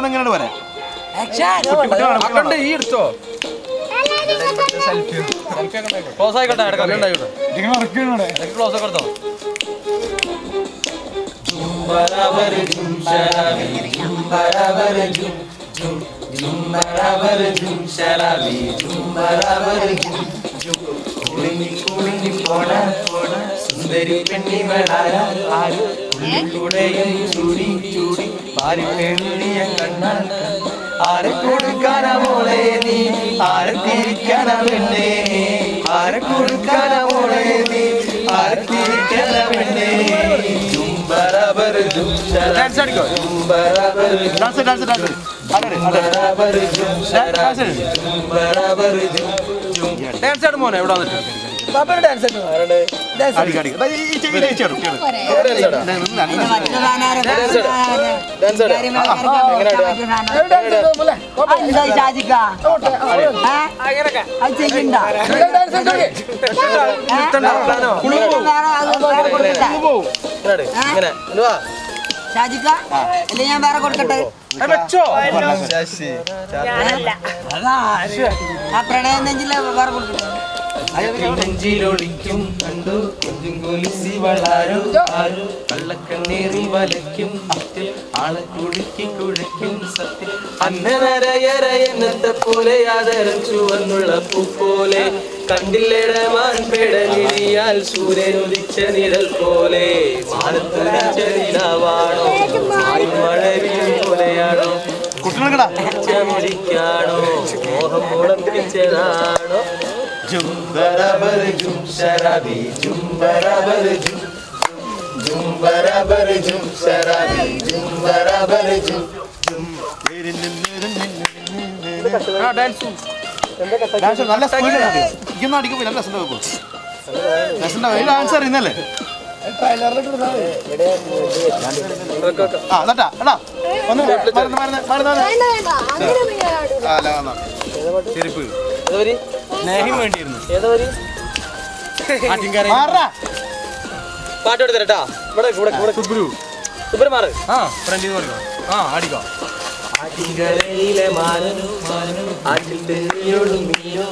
എങ്ങനെയാണ് വരാൻ ഈ എടുത്തോ ക്ലോസ് ആയിക്കോട്ടെ ക്ലോസ് ഒക്കെ എടുത്തോ സുന്ദരി പെണ്ണിവളാരും ചൂടി ചൂടി പാരിപ്പേടിയ കണ്ണാൽ ആരെ കൊടുക്കാന മോളെ നീ ആരെ തിരിക്കണ പെണ്ണേ ആരെ കൊടുക്കാന മോളെ നീ ആരെ തിരിക്കണ പെണ്ണേ ബരാബർ ഡാൻസ് അടിക്കോ ബരാബർ ഡാൻസ് ഡാൻസ് ഡാൻസ് ബരാബർ ബരാബർ ഡാൻസ് ആട് മോനെ എവിടെ വന്നിട്ട് ബാബയുടെ ഡാൻസ് ഞാൻ വേറെ കൊടുക്കട്ടെ ആ പ്രണയം നെഞ്ചില്ല വേറെ കൊടുക്കട്ടെ നെഞ്ചിലൊളിക്കും കണ്ടു കുഞ്ഞും കുലിസി വളാരോ ആരോ കള്ളക്കണ്ണീറിൽ വലയ്ക്കും ആളെ കുടുക്കി കുഴയ്ക്കും സത്യം അന്നരയറയെന്നത്തെ പോലെ ആദരം ചുവന്നുള്ള പൂ പോലെ കണ്ടില്ലടമാൻ പെടലിയാൽ സൂര്യനുദിച്ച നിഴൽ പോലെ മാനത്തുദിച്ച നിലാവാണോ മഴവിൽ പോലെയാണോ ചമരിക്കാണോ മോഹം മൂളം പിടിച്ചതാണോ Jum barabar jum sharabi jum barabar jum jum barabar jum sharabi jum barabar jum jum dance നല്ല സ്പീഡിലാണ് ഇതൊന്നും അടിക്കുമ്പോൾ നല്ല രസം വെക്കും രസം ആൻസർ ഇന്നല്ലേ ആ നട്ടാ എടാ ഒന്ന് ചെരുപ്പ് പാട്ട് എടുത്തരട്ടാ ഇവിടെ മാറ് അടിക്കോ ആറ്റിങ്കരയിലെ മാനോ ആറ്റിൽ തെന്നിയോടും മീനോ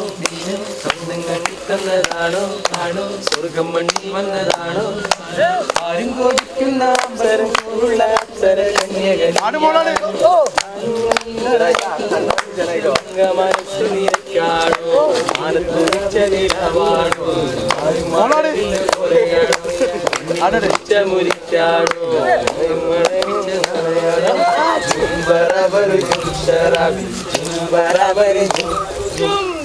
സ്വന്തം കണ്ടിത്തന്നതാണോ ആണോ സ്വർഗം മണ്ണിൽ വന്നതാണോ ആരും കൊതിക്കുന്ന അമ്പരമുള്ള അപ്സര മനസ്സു നിരക്കാണോ മാനത്തുരിച്ച നിലവാണോ മുരിച്ചാണോ बराबर जुम शराबी जुम बराबर जुम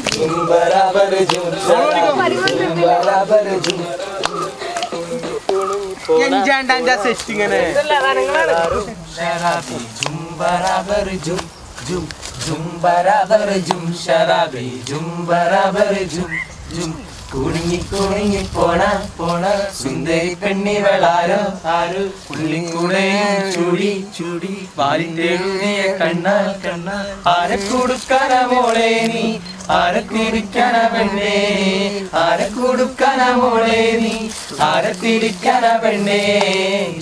जुम बराबर जुम शराबी जुम बराबर जुम शराबी जुम बराबर जुम जुम जुम बराबर जुम शराबी जुम बराबर जुम जुम കുടുങ്ങി കുടുങ്ങി പോണ പോണ സുന്ദരി പെണ്ണിവളാരോ ആരോ പുള്ളിക്കൂടെയും ചൂടി ചൂടി പാലിന്റെഴുതിയ കണ്ണാൽ കണ്ണാൽ ആരെ കൊടുക്കാന മോളെ നീ ആരെ തിരിക്കണ പെണ്ണേ ആരെ കൊടുക്കാന മോളെ നീ ആരെ തിരിക്കണ പെണ്ണേ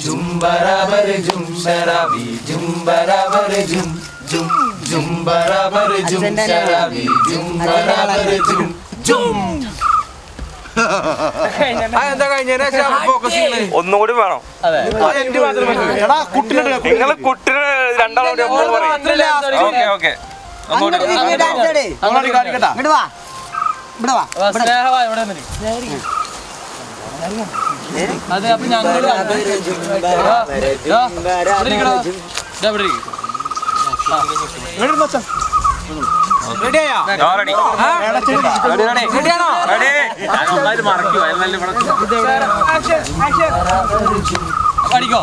ജും ബരാബർ ജും ശരാബി ജും ബരാബർ ജും ജും ജും ബരാബർ ജും ശരാബി ജും ബരാബർ ജും ജും ഒന്നുകൂടി വേണം നിങ്ങൾ കുട്ടിനെ രണ്ടാളും അതെ അപ്പൊ ഞങ്ങൾ പഠിക്കോ